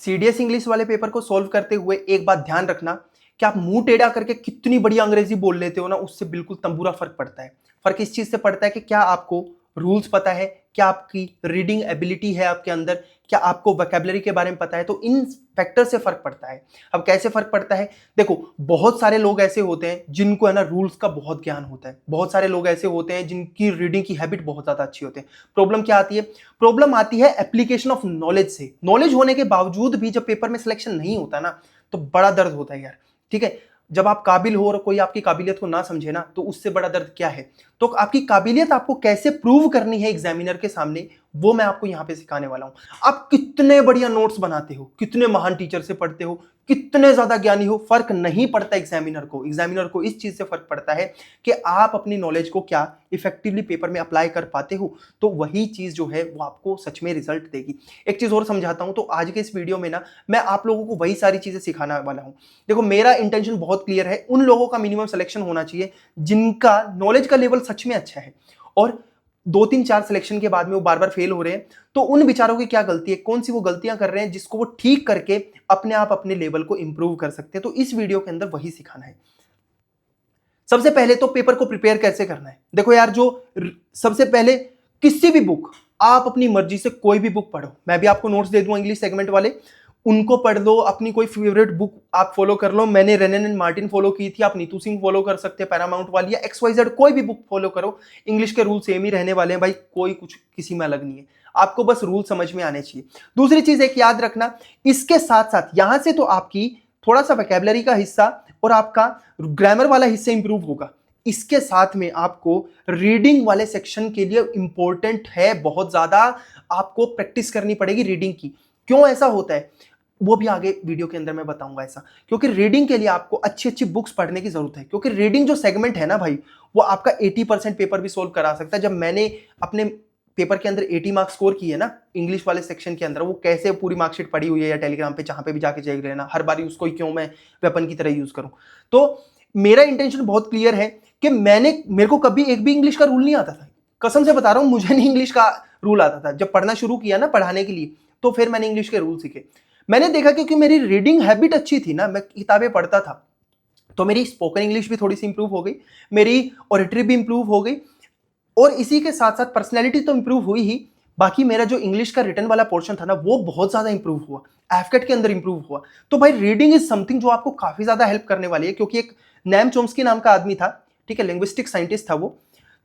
CDS English वाले paper को solve करते हुए एक बात ध्यान रखना कि आप मुंह टेढ़ा करके कितनी बड़ी अंग्रेजी बोल लेते हो ना, उससे बिल्कुल तंबूरा फर्क पड़ता है। फर्क इस चीज से पड़ता है कि क्या आपको रूल्स पता है, क्या आपकी रीडिंग एबिलिटी है आपके अंदर, क्या आपको वोकैबुलरी के बारे में पता है। तो इन फैक्टर से फर्क पड़ता है। अब कैसे फर्क पड़ता है, देखो बहुत सारे लोग ऐसे होते हैं जिनको है ना रूल्स का बहुत ज्ञान होता है, बहुत सारे लोग ऐसे होते हैं जिनकी रीडिंग की हैबिट बहुत ज्यादा अच्छी होती है। प्रॉब्लम क्या आती है, प्रॉब्लम आती है एप्लीकेशन ऑफ नॉलेज से। नॉलेज होने के बावजूद भी जब पेपर में सिलेक्शन नहीं होता ना, तो बड़ा दर्द होता है यार। ठीक है, जब आप काबिल हो और कोई आपकी काबिलियत को ना समझे ना, तो उससे बड़ा दर्द क्या है। तो आपकी काबिलियत आपको कैसे प्रूव करनी है एग्जामिनर के सामने, वो मैं आपको यहां पे सिखाने वाला हूं। आप कितने बढ़िया नोट्स बनाते हो, कितने महान टीचर से पढ़ते हो, कितने ज्यादा ज्ञानी हो, फर्क नहीं पड़ता एग्जामिनर को। एग्जामिनर को इस चीज से फर्क पड़ता है कि आप अपनी नॉलेज को क्या इफेक्टिवली पेपर में अप्लाई कर पाते हो। तो वही चीज जो है वो आपको सच में रिजल्ट देगी। एक चीज और समझाता हूं, तो आज के इस वीडियो में ना मैं आप लोगों को वही सारी चीजें सिखाने वाला हूं। देखो मेरा इंटेंशन बहुत क्लियर है, उन लोगों का मिनिमम सिलेक्शन होना चाहिए जिनका नॉलेज का लेवल सच में अच्छा है, और 2 3 4 सिलेक्शन के बाद में वो बार बार फेल हो रहे हैं। तो उन बेचारों की क्या गलती है, कौन सी वो गलतियां कर रहे हैं जिसको वो ठीक करके अपने आप अपने लेवल को इंप्रूव कर सकते हैं। तो इस वीडियो के अंदर वही सिखाना है। सबसे पहले तो पेपर को प्रिपेयर कैसे करना है। देखो यार, सबसे पहले किसी भी बुक, आप अपनी मर्जी से कोई भी बुक पढ़ो, मैं भी आपको नोट्स दे दूंगा इंग्लिश सेगमेंट वाले, उनको पढ़ लो। अपनी कोई फेवरेट बुक आप फॉलो कर लो। मैंने रेनन एंड मार्टिन फॉलो की थी, आप नीतू सिंह फॉलो कर सकते हैं, पैरामाउंट वाली, या XYZ कोई भी बुक फॉलो करो। इंग्लिश के रूल सेम ही रहने वाले हैं भाई, कोई कुछ किसी में अलग नहीं है। आपको बस रूल समझ में आने चाहिए। दूसरी चीज एक याद रखना, इसके साथ साथ यहां से तो आपकी थोड़ा सा वोकैबुलरी का हिस्सा और आपका ग्रामर वाला हिस्सा इंप्रूव होगा। इसके साथ में आपको रीडिंग वाले सेक्शन के लिए इंपॉर्टेंट है बहुत ज्यादा, आपको प्रैक्टिस करनी पड़ेगी रीडिंग की। क्यों ऐसा होता है वो भी आगे वीडियो के अंदर मैं बताऊंगा ऐसा, क्योंकि रीडिंग के लिए आपको अच्छी अच्छी बुक्स पढ़ने की जरूरत है। क्योंकि रीडिंग जो सेगमेंट है ना भाई, वो आपका 80% पेपर भी सोल्व करा सकता है। जब मैंने अपने पेपर के अंदर 80 मार्क्स स्कोर किए ना इंग्लिश वाले सेक्शन के अंदर, वो कैसे पूरी मार्कशीट पड़ी हुई है या टेलीग्राम पे जहां पे भी जाके चेक लेना, हर बारी उसको क्यों मैं वेपन की तरह यूज करूं। तो मेरा इंटेंशन बहुत क्लियर है कि मेरे को कभी एक भी इंग्लिश का रूल नहीं आता था। कसम से बता रहा हूं, मुझे नहीं इंग्लिश का रूल आता था। जब पढ़ना शुरू किया ना पढ़ाने के लिए, तो फिर मैंने इंग्लिश के रूल सीखे। मैंने देखा कि मेरी रीडिंग हैबिट अच्छी थी ना, मैं किताबें पढ़ता था, तो मेरी स्पोकन इंग्लिश भी थोड़ी सी इंप्रूव हो गई, मेरी ऑडिटरी भी इंप्रूव हो गई, और इसी के साथ साथ पर्सनैलिटी तो इंप्रूव हुई ही, बाकी मेरा जो इंग्लिश का रिटर्न वाला पोर्शन था ना, वो बहुत ज्यादा इंप्रूव हुआ, एफकेट के अंदर इंप्रूव हुआ। तो भाई रीडिंग इज समथिंग जो आपको काफी ज्यादा हेल्प करने वाली है। क्योंकि एक नैम चोम्स्की नाम का आदमी था, ठीक है, लिंग्विस्टिक साइंटिस्ट था वो,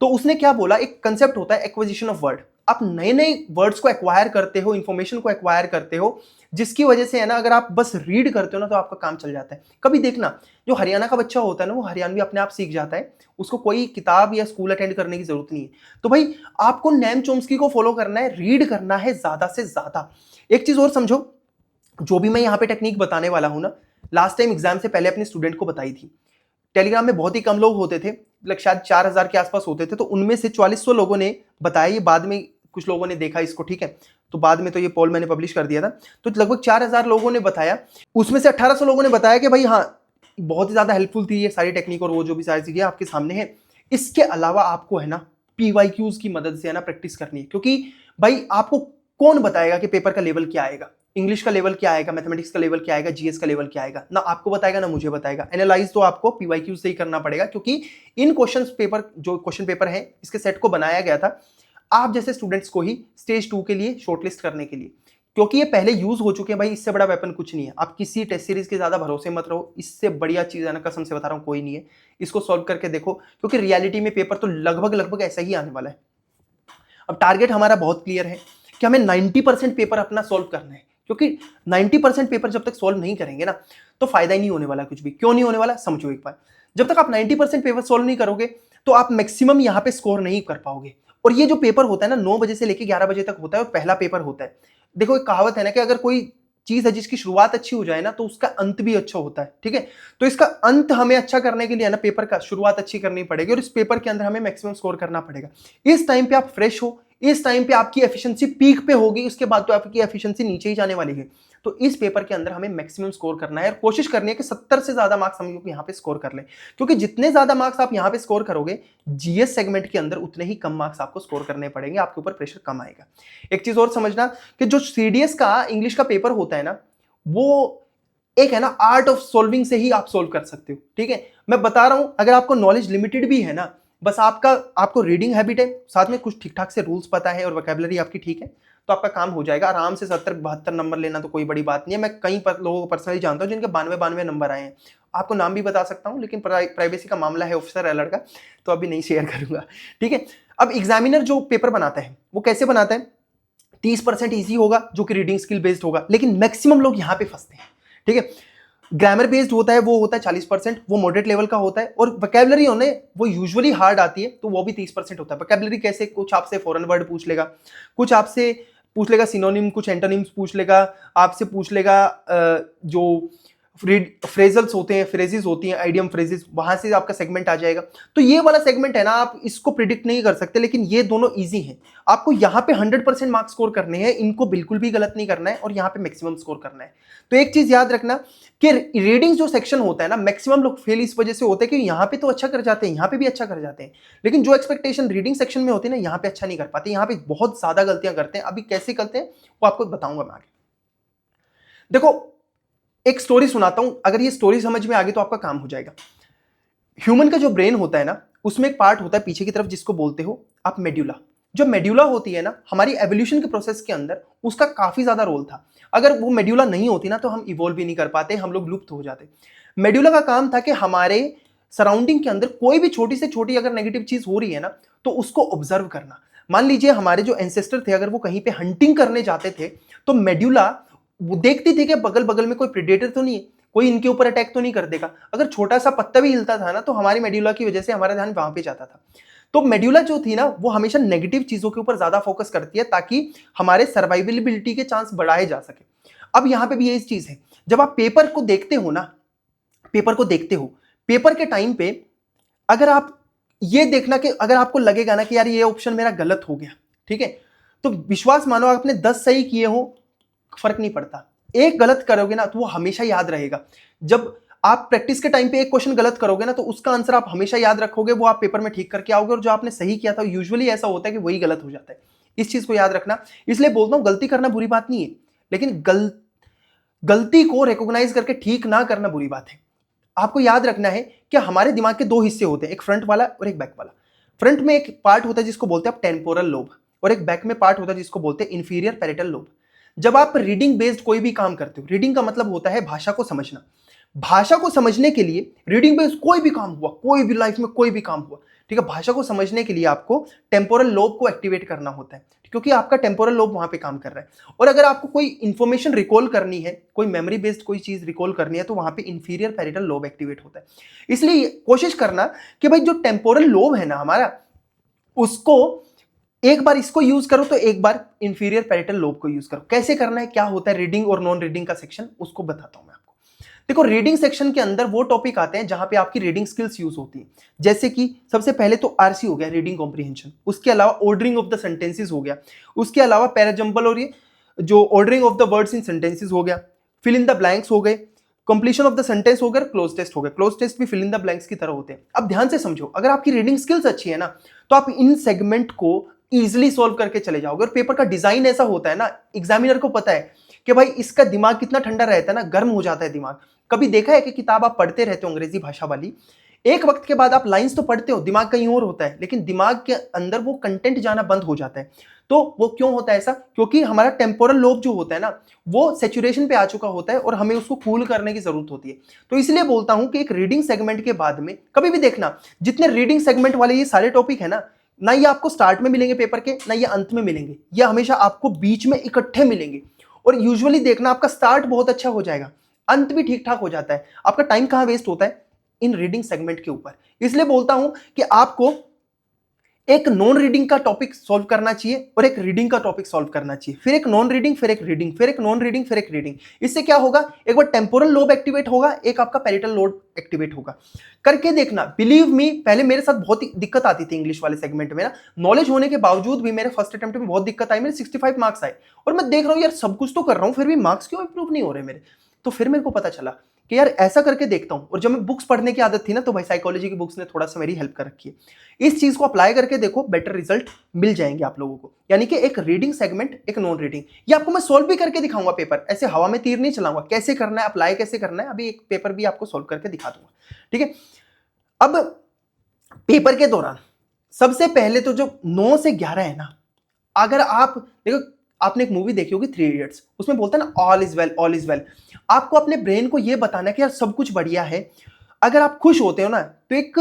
तो उसने क्या बोला, एक कंसेप्ट होता है एक्विजिशन ऑफ वर्ड। आप नए नए वर्ड्स को एक्वायर करते हो, इंफॉर्मेशन को एक्वायर करते हो, जिसकी वजह से है ना, अगर आप बस रीड करते हो ना तो आपका काम चल जाता है। कभी देखना, जो हरियाणा का बच्चा होता है ना, वो हरियाणवी अपने आप सीख जाता है, उसको कोई किताब या स्कूल अटेंड करने की जरूरत नहीं है। तो भाई आपको नैम चोम्स्की को फॉलो करना है, रीड करना है ज्यादा से ज्यादा। एक चीज और समझो, जो भी मैं यहाँ पे टेक्निक बताने वाला हूं ना, लास्ट टाइम एग्जाम से पहले अपने स्टूडेंट को बताई थी। टेलीग्राम में बहुत ही कम लोग होते थे, मतलब शायद 4000 के आसपास होते थे, तो उनमें से 4400 लोगों ने बताया। ये बाद में कुछ लोगों ने देखा इसको, ठीक है, तो बाद में तो ये पोल मैंने पब्लिश कर दिया था। तो लगभग 4000 लोगों ने बताया, उसमें से 1800 लोगों ने बताया कि भाई हाँ बहुत ही ज्यादा हेल्पफुल थी ये सारी टेक्निक, और वो जो भी सारी चीजें आपके सामने है। इसके अलावा आपको है ना PYQs की मदद से है ना प्रैक्टिस करनी है। क्योंकि भाई आपको कौन बताएगा कि पेपर का लेवल क्या आएगा, इंग्लिश का लेवल क्या आएगा, मैथमेटिक्स का लेवल क्या आएगा, GS का लेवल क्या आएगा, ना आपको बताएगा ना मुझे बताएगा। एनालाइज तो आपको PYQ से ही करना पड़ेगा, क्योंकि इन क्वेश्चन पेपर है, इसके सेट को बनाया गया था आप जैसे स्टूडेंट्स को ही स्टेज 2 के लिए शॉर्टलिस्ट करने के लिए। क्योंकि ये पहले यूज हो चुके हैं भाई, इससे बड़ा वेपन कुछ नहीं है। आप किसी टेस्ट सीरीज के ज्यादा भरोसे मत रहो, इससे बढ़िया चीज है ना, कसम से बता रहा हूं कोई नहीं है। इसको सॉल्व करके देखो, क्योंकि रियलिटी में पेपर तो लगभग ऐसा ही आने वाला है। अब टारगेट हमारा बहुत क्लियर है कि हमें 90% पेपर अपना सॉल्व करना है। क्योंकि 90% पेपर जब तक सॉल्व नहीं करेंगे ना, तो फायदा ही नहीं होने वाला कुछ भी। क्यों नहीं होने वाला समझो एक बार, जब तक आप 90% पेपर सॉल्व नहीं करोगे, तो आप मैक्सिमम यहां पे स्कोर नहीं कर पाओगे। और ये जो पेपर होता है ना, 9 बजे से लेकर 11 बजे तक होता है, और पहला पेपर होता है। देखो एक कहावत है ना कि अगर कोई चीज है जिसकी शुरुआत अच्छी हो जाए ना, तो उसका अंत भी अच्छा होता है, ठीक है। तो इसका अंत हमें अच्छा करने के लिए ना, पेपर का शुरुआत अच्छी करनी पड़ेगी, और इस पेपर के अंदर हमें मैक्सिमम स्कोर करना पड़ेगा। इस टाइम पे आप फ्रेश हो, इस टाइम पे आपकी एफिशिएंसी पीक पे होगी, उसके बाद तो आपकी एफिशिएंसी नीचे ही जाने वाली है। तो इस पेपर के अंदर हमें मैक्सिमम स्कोर करना है, और कोशिश करनी है कि 70 से ज्यादा मार्क्स हम लोग यहाँ पे स्कोर कर लें। क्योंकि जितने ज्यादा मार्क्स आप यहाँ पे स्कोर करोगे, GS सेगमेंट के अंदर उतने ही कम मार्क्स आपको स्कोर करने पड़ेंगे, आपके ऊपर प्रेशर कम आएगा। एक चीज और समझना कि जो CDS का इंग्लिश का पेपर होता है ना, वो एक है ना आर्ट ऑफ सॉल्विंग से ही आप सोल्व कर सकते हो। ठीक है, मैं बता रहा हूं, अगर आपको नॉलेज लिमिटेड भी है ना, बस आपको रीडिंग हैबिट है, साथ में कुछ ठीक ठाक से रूल्स पता है और वोकैबुलरी आपकी ठीक है, तो आपका काम हो जाएगा आराम से। 70-72 नंबर लेना तो कोई बड़ी बात नहीं है। मैं कई लोगों को पर्सनली जानता हूं जिनके 92-92 नंबर आए हैं। आपको नाम भी बता सकता हूं, लेकिन प्राइवेसी का मामला है ऑफिसर अलर्ट का, तो अभी नहीं शेयर करूंगा। ठीक है, अब एग्जामिनर जो पेपर बनाता है वो कैसे बनाता है? 30% ईजी होगा जो कि रीडिंग स्किल बेस्ड होगा, लेकिन मैक्सिमम लोग यहां पे फंसते हैं। ठीक है, ग्रामर बेस्ड होता है, वो होता है 40%, वो मॉडरेट लेवल का होता है। और वोकैबुलरी होने वो यूजुअली हार्ड आती है, तो वो भी 30% होता है। वोकैबुलरी कैसे? कुछ आपसे फॉरेन वर्ड पूछ लेगा, कुछ आपसे पूछ लेगा सिनोनिम, कुछ एंटोनिम्स पूछ लेगा, आपसे पूछ लेगा जो फ्रेजल्स होते हैं, फ्रेजेस होती हैं, आइडियम फ्रेजेस, वहां से आपका सेगमेंट आ जाएगा। तो ये वाला सेगमेंट है ना, आप इसको प्रिडिक्ट नहीं कर सकते, लेकिन ये दोनों इजी हैं। आपको यहाँ पे 100% मार्क्स स्कोर करने हैं, इनको बिल्कुल भी गलत नहीं करना है, और यहाँ पे मैक्सिमम स्कोर करना है। तो एक चीज याद रखना कि रीडिंग जो सेक्शन होता है ना, मैक्सिमम लोग फेल इस वजह से होते हैं कि यहाँ पे तो अच्छा कर जाते हैं, यहाँ पे भी अच्छा कर जाते हैं, लेकिन जो एक्सपेक्टेशन रीडिंग सेक्शन में होती है ना, यहाँ पे अच्छा नहीं कर पाते, यहाँ पे बहुत ज्यादा गलतियां करते हैं। अभी कैसे करते हैं वो आपको बताऊंगा मैं आगे। देखो, एक स्टोरी सुनाता हूं, अगर ये स्टोरी समझ में आ गई तो आपका काम हो जाएगा। ह्यूमन का जो ब्रेन होता है ना, उसमें एक पार्ट होता है पीछे की तरफ जिसको बोलते हो आप मेड्यूला। जो मेड्यूला होती है ना, हमारी एवोल्यूशन के प्रोसेस के अंदर उसका काफी ज्यादा रोल था। अगर वो मेड्यूला नहीं होती ना, तो हम इवॉल्व भी नहीं कर पाते, हम लोग लुप्त हो जाते। मेड्यूला का काम था कि हमारे सराउंडिंग के अंदर कोई भी छोटी से छोटी अगर नेगेटिव चीज हो रही है ना, तो उसको ऑब्जर्व करना। मान लीजिए हमारे जो एंसेस्टर थे, अगर वो कहीं पे हंटिंग करने जाते थे, तो मेड्यूला वो देखती थी कि बगल बगल में कोई प्रेडेटर तो नहीं है, कोई इनके ऊपर अटैक तो नहीं कर देगा। अगर छोटा सा पत्ता भी हिलता था ना, तो हमारी मेड्यूला की वजह से हमारा ध्यान वहां पे जाता था। तो मेड्यूला जो थी ना, वो हमेशा नेगेटिव चीजों के ऊपर ज्यादा फोकस करती है, ताकि हमारे सर्वाइवेबिलिटी के चांस बढ़ाए जा सके। अब यहां पे भी यही चीज है, जब आप पेपर को देखते हो ना, पेपर के टाइम पे अगर आप ये देखना कि अगर आपको लगेगा ना कि यार ये ऑप्शन मेरा गलत हो गया, ठीक है, तो विश्वास मानो आपने 10 सही किए हो, फर्क नहीं पड़ता। एक गलत करोगे ना, तो वो हमेशा याद रहेगा। जब आप प्रैक्टिस के टाइम पे एक क्वेश्चन गलत करोगे ना, तो उसका आंसर आप हमेशा याद रखोगे, वो आप पेपर में ठीक करके आओगे, और जो आपने सही किया था यूजुअली ऐसा होता है कि वही गलत हो जाता है। इस चीज को याद रखना। इसलिए बोलता हूं, गलती करना बुरी बात नहीं है, लेकिन गलती को रिकॉग्नाइज करके ठीक ना करना बुरी बात है। आपको याद रखना है कि हमारे दिमाग के दो हिस्से होते हैं, एक फ्रंट वाला और एक बैक वाला। फ्रंट में एक पार्ट होता है जिसको बोलते हैं टेम्पोरल लोब, और एक बैक में पार्ट होता है जिसको बोलते हैं इंफीरियर पैरेटल लोब। जब आप रीडिंग बेस्ड कोई भी काम करते हो, रीडिंग का मतलब होता है भाषा को समझना। भाषा को समझने के लिए रीडिंग बेस्ड कोई भी काम हुआ, कोई भी लाइफ में कोई भी काम हुआ, ठीक है, भाषा को समझने के लिए आपको टेम्पोरल लोब को एक्टिवेट करना होता है, क्योंकि आपका टेम्पोरल लोब वहां पे काम कर रहा है। और अगर आपको कोई इंफॉर्मेशन रिकॉल करनी है, कोई मेमोरी बेस्ड कोई चीज रिकॉल करनी है, तो वहां पे इंफीरियर पैरेटल लोब एक्टिवेट होता है। इसलिए कोशिश करना कि भाई जो टेम्पोरल लोब है ना हमारा, उसको एक बार इसको यूज करो, तो एक बार इंफीरियर पैरेटल लोब को यूज करो। कैसे करना है, क्या होता है रीडिंग और नॉन रीडिंग का सेक्शन, उसको बताता हूं मैं आपको। देखो, रीडिंग सेक्शन के अंदर वो टॉपिक आते हैं जहां पे आपकी रीडिंग स्किल्स यूज होती है। जैसे कि सबसे पहले तो आरसी हो गया, रीडिंग कॉम्प्रिहेंशन। उसके अलावा ऑर्डरिंग ऑफ द सेंटेंसेस हो गया। उसके अलावा पैराजंबल और ये जो ordering of the words in sentences हो गया। फिल इन द ब्लैंक्स हो गए, कंप्लीशन ऑफ द सेंटेंस हो गया, क्लोज टेस्ट हो गया। क्लोज टेस्ट भी फिल इन द ब्लैंक्स की तरह होते हैं। अब ध्यान से समझो, अगर आपकी रीडिंग स्किल्स अच्छी है ना, तो आप इन सेगमेंट को इजिली सॉल्व करके चले जाओगे। और पेपर का डिजाइन ऐसा होता है ना, एग्जामिनर को पता है कि भाई इसका दिमाग कितना ठंडा रहता है ना, गर्म हो जाता है दिमाग। कभी देखा है कि किताब आप पढ़ते रहते हो अंग्रेजी भाषा वाली, एक वक्त के बाद आप लाइंस तो पढ़ते हो, दिमाग कहीं और होता है, लेकिन दिमाग के अंदर वो कंटेंट जाना बंद हो जाता है। तो वो क्यों होता है ऐसा? क्योंकि हमारा टेम्पोरल लोब जो होता है ना, वो सैचुरेशन पे आ चुका होता है, और हमें उसको कूल करने की जरूरत होती है। तो इसलिए बोलता हूं कि एक रीडिंग सेगमेंट के बाद में कभी भी देखना, जितने रीडिंग सेगमेंट वाले ये सारे टॉपिक है ना ये आपको स्टार्ट में मिलेंगे पेपर के, ना ये अंत में मिलेंगे, ये हमेशा आपको बीच में इकट्ठे मिलेंगे। और यूजुअली देखना, आपका स्टार्ट बहुत अच्छा हो जाएगा, अंत भी ठीक ठाक हो जाता है। आपका टाइम कहां वेस्ट होता है? इन रीडिंग सेगमेंट के ऊपर। इसलिए बोलता हूं कि आपको एक नॉन रीडिंग का टॉपिक सॉल्व करना चाहिए, और एक रीडिंग का टॉपिक सॉल्व करना चाहिए, फिर एक नॉन रीडिंग, फिर एक रीडिंग, फिर एक नॉन रीडिंग, फिर एक रीडिंग। इससे क्या होगा, एक बार टेम्पोरल लोब एक्टिवेट होगा, एक आपका पैरेटल लोब एक्टिवेट होगा। करके देखना, बिलीव मी, पहले मेरे साथ बहुत ही दिक्कत आती थी इंग्लिश वाले सेगमेंट में ना, नॉलेज होने के बावजूद भी मेरे फर्स्ट अटेम्प्ट में बहुत दिक्कत आई। मेरे 65 मार्क्स आए, और मैं देख रहा हूं यार सब कुछ तो कर रहा हूं, फिर भी मार्क्स क्यों इंप्रूव नहीं हो रहे मेरे। तो फिर मेरे को पता चला कि यार ऐसा करके देखता हूं। और जब मैं बुक्स पढ़ने की आदत थी ना, तो भाई साइकोलॉजी की बुक्स ने थोड़ा सा मेरी हेल्प कर रखी है। इस चीज को अप्लाई करके देखो, बेटर रिजल्ट मिल जाएंगे आप लोगों को। यानी कि एक रीडिंग सेगमेंट, एक नॉन रीडिंग, ये आपको मैं सोल्व भी करके दिखाऊंगा पेपर, ऐसे हवा में तीर नहीं चलाऊंगा, कैसे करना है, अप्लाई कैसे करना है, अभी एक पेपर भी आपको सोल्व करके दिखा दूंगा, ठीक है। अब पेपर के दौरान सबसे पहले तो जो 9 से 11 है ना, अगर आप देखो, आपने एक मूवी देखी होगी 3 इडियट्स, उसमें बोलता है ना all is well, all is well. आपको अपने ब्रेन को यह बताना है कि यार सब कुछ बढ़िया है। अगर आप खुश होते हो ना, तो एक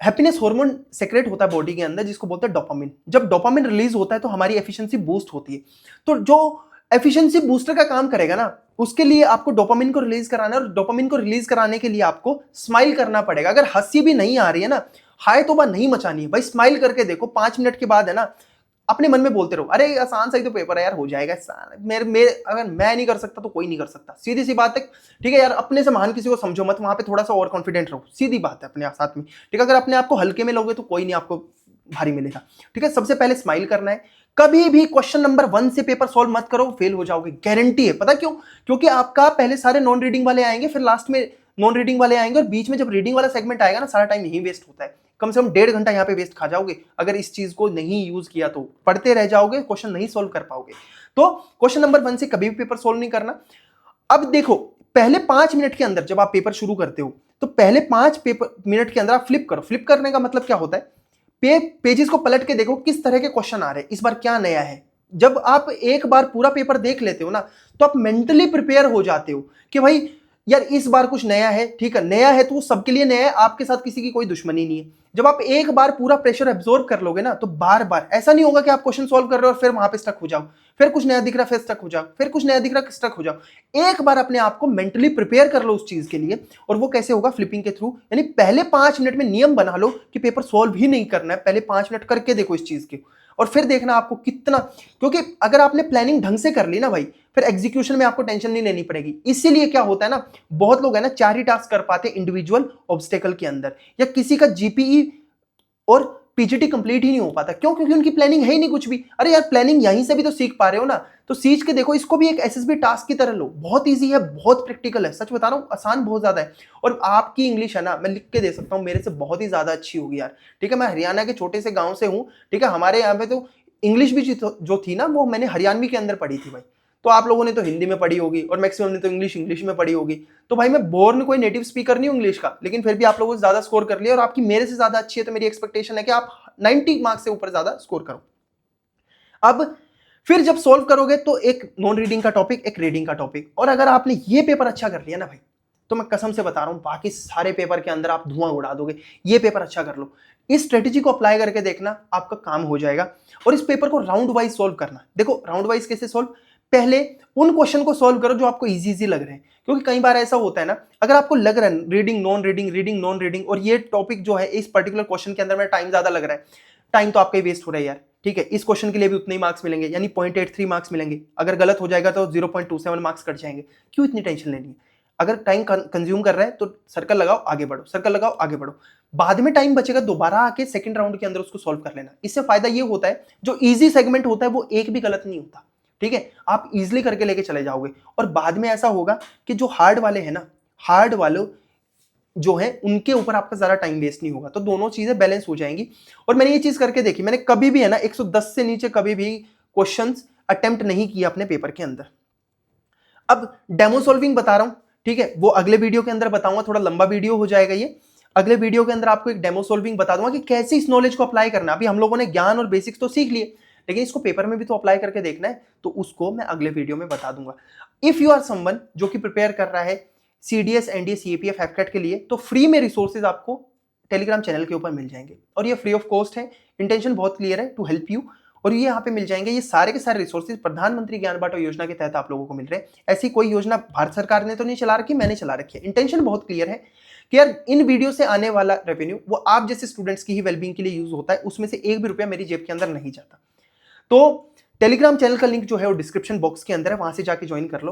हैप्पीनेस हार्मोन सेक्रेट होता है बॉडी के अंदर, जिसको बोलते हैं डोपामिन। जब डोपामिन रिलीज होता है तो हमारी एफिशिएंसी बूस्ट होती है। तो जो एफिशिएंसी बूस्टर का काम करेगा ना, उसके लिए आपको डोपामिन को रिलीज कराना है, और डोपामिन को रिलीज कराने के लिए आपको स्माइल करना पड़ेगा। अगर हंसी भी नहीं आ रही है ना, हाय तो नहीं मचानी है भाई, स्माइल करके देखो। 5 मिनट के बाद है ना, अपने मन में बोलते रहो, अरे आसान सही तो पेपर है यार, हो जाएगा। मेरे अगर मैं नहीं कर सकता तो कोई नहीं कर सकता, सीधी सी बात है, ठीक है यार। अपने से महान किसी को समझो मत, वहां पे थोड़ा सा और कॉन्फिडेंट रहो, सीधी बात है अपने साथ में, ठीक है। अगर अपने आप को हल्के में लोगे तो कोई नहीं आपको भारी मिलेगा, ठीक है। सबसे पहले स्माइल करना है। कभी भी क्वेश्चन नंबर 1 से पेपर सॉल्व मत करो, फेल हो जाओगे, गारंटी है। पता क्यों? क्योंकि आपका पहले सारे नॉन रीडिंग वाले आएंगे, फिर लास्ट में नॉन रीडिंग वाले आएंगे, और बीच में जब रीडिंग वाला सेगमेंट आएगा ना, सारा टाइम यही वेस्ट होता है। कम से कम 1.5 घंटा यहाँ पे वेस्ट खा जाओगे अगर इस चीज को नहीं यूज किया तो। पढ़ते रह जाओगे, क्वेश्चन नहीं सोल्व कर पाओगे। तो क्वेश्चन नंबर 1 से कभी भी पेपर सोल्व नहीं करना। अब देखो, पहले 5 मिनट के अंदर जब आप पेपर शुरू करते हो, तो पहले 5 मिनट के अंदर आप फ्लिप करो। फ्लिप करने का मतलब क्या होता है? पेजेस को पलट के देखो किस तरह के क्वेश्चन आ रहे हैं, इस बार क्या नया है। जब आप एक बार पूरा पेपर देख लेते हो ना, तो आप मेंटली प्रिपेयर हो जाते हो कि भाई यार इस बार कुछ नया है, ठीक है। नया है तो वो सबके लिए नया है, आपके साथ किसी की कोई दुश्मनी नहीं है। जब आप एक बार पूरा प्रेशर एब्जॉर्ब कर लोगे ना, तो बार बार ऐसा नहीं होगा कि आप क्वेश्चन सॉल्व कर रहे हो और फिर वहां पे स्टक हो जाओ, फिर कुछ नया दिख रहा फिर स्टक हो जाओ, फिर कुछ नया दिख रहा स्टक हो जाओ। एक बार अपने आप को मेंटली प्रिपेयर कर लो उस चीज के लिए। और वो कैसे होगा? फ्लिपिंग के थ्रू। यानी पहले 5 मिनट में नियम बना लो कि पेपर सॉल्व ही नहीं करना है, पहले 5 मिनट करके देखो इस चीज के, और फिर देखना आपको कितना। क्योंकि अगर आपने प्लानिंग ढंग से कर ली ना भाई, फिर एग्जीक्यूशन में आपको टेंशन नहीं लेनी पड़ेगी। इसीलिए क्या होता है ना, बहुत लोग है ना 4 ही टास्क कर पाते इंडिविजुअल ऑब्स्टेकल के अंदर, या किसी का जीपीई और पीजीटी कंप्लीट ही नहीं हो पाता। क्यों? क्योंकि उनकी प्लानिंग है ही नहीं कुछ भी। अरे यार प्लानिंग यहीं से भी तो सीख पा रहे हो ना, तो सीख के देखो, इसको भी एक एसएसबी टास्क की तरह लो। बहुत इजी है, बहुत प्रैक्टिकल है, सच बता रहा हूँ, आसान बहुत ज्यादा है। और आपकी इंग्लिश है ना, मैं लिख के दे सकता हूँ, मेरे से बहुत ही ज्यादा अच्छी होगी यार, ठीक है। मैं हरियाणा के छोटे से गाँव से हूँ, ठीक है। हमारे यहाँ पे तो इंग्लिश भी जो थी ना, वो मैंने हरियाणवी के अंदर पढ़ी थी भाई। तो आप लोगों ने तो हिंदी में पढ़ी होगी, और मैक्सिमम ने तो इंग्लिश में पढ़ी होगी। तो भाई मैं बोर्न कोई नेटिव स्पीकर नहीं हूँ इंग्लिश का, लेकिन फिर भी आप लोगों से ज्यादा स्कोर कर लिया, और आपकी मेरे से ज्यादा अच्छी है, तो मेरी एक्सपेक्टेशन है कि आप 90 मार्क्स से ऊपर ज्यादा स्कोर करो। अब फिर जब सोल्व करोगे तो एक नॉन रीडिंग का टॉपिक, एक रीडिंग का टॉपिक, और अगर आपने ये पेपर अच्छा कर लिया ना भाई, तो मैं कसम से बता रहा हूं, बाकी सारे पेपर के अंदर आप धुआं उड़ा दोगे। ये पेपर अच्छा कर लो, इस स्ट्रेटेजी को अप्लाई करके देखना, आपका काम हो जाएगा। और इस पेपर को राउंड वाइज सोल्व करना। देखो राउंड वाइज कैसे सोल्व? पहले उन क्वेश्चन को सोल्व करो जो आपको इजी लग रहे हैं, क्योंकि कई बार ऐसा होता है ना, अगर आपको लग रहा है reading non reading, reading non reading, और ये टॉपिक जो है इस पर्टिकुलर क्वेश्चन के अंदर मेरा टाइम ज्यादा लग रहा है, टाइम तो आपका ही वेस्ट हो रहा है यार, ठीक है। इस क्वेश्चन के लिए भी उतने ही मार्क्स मिलेंगे, यानी 0.83 मार्क्स मिलेंगे। अगर गलत हो जाएगा तो 0.27 मार्क्स कट जाएंगे। क्यों इतनी टेंशन लेनी है? अगर टाइम कंज्यूम कर रहा है तो सर्कल लगाओ आगे बढ़ो, सर्कल लगाओ आगे बढ़ो। बाद में टाइम बचेगा, दोबारा आके सेकंड राउंड के अंदर उसको सॉल्व कर लेना। इससे फायदा ये होता है, जो इजी सेगमेंट होता है वो एक भी गलत नहीं होता, ठीक है। आप इजिली करके लेके चले जाओगे। और बाद में ऐसा होगा कि जो हार्ड वाले हैं ना, हार्ड वालों जो है उनके ऊपर आपका ज्यादा टाइम वेस्ट नहीं होगा, तो दोनों चीजें बैलेंस हो जाएंगी। और मैंने ये चीज करके देखी, मैंने कभी भी है ना 110 से नीचे कभी भी क्वेश्चंस अटेम्प्ट नहीं किया अपने पेपर के अंदर। अब डेमो सॉल्विंग बता रहा हूं, ठीक है, वो अगले वीडियो के अंदर बताऊंगा, थोड़ा लंबा वीडियो हो जाएगा ये। अगले वीडियो के अंदर आपको एक डेमो सॉल्विंग बता दूंगा कि कैसे इस नॉलेज को अप्लाई करना। अभी हम लोगों ने ज्ञान और बेसिक्स तो सीख लिए, लेकिन इसको पेपर में भी तो अप्लाई करके देखना है, तो उसको मैं अगले वीडियो में बता दूंगा। इफ यू आर समवन जो कि प्रिपेयर कर रहा है सीडीएस, एनडीए, सीएपीएफ, एफकेट के लिए, तो फ्री में रिसोर्सेज आपको टेलीग्राम चैनल के ऊपर मिल जाएंगे, और ये फ्री ऑफ कॉस्ट है। इंटेंशन बहुत क्लियर है, टू हेल्प यू। और ये यहाँ पे मिल जाएंगे, ये सारे के सारे रिसोर्सेज प्रधानमंत्री ज्ञान बांटो योजना के तहत आप लोगों को मिल रहे हैं। ऐसी कोई योजना भारत सरकार ने तो नहीं चला रखी, मैंने चला रखी है। इंटेंशन बहुत क्लियर है कि यार इन वीडियो से आने वाला रेवेन्यू वो आप जैसे स्टूडेंट्स की ही वेलबींग के लिए यूज होता है, उसमें से एक भी रुपया मेरी जेब के अंदर नहीं जाता। तो टेलीग्राम चैनल का लिंक जो है वो डिस्क्रिप्शन बॉक्स के अंदर है, वहां से जाके ज्वाइन कर लो।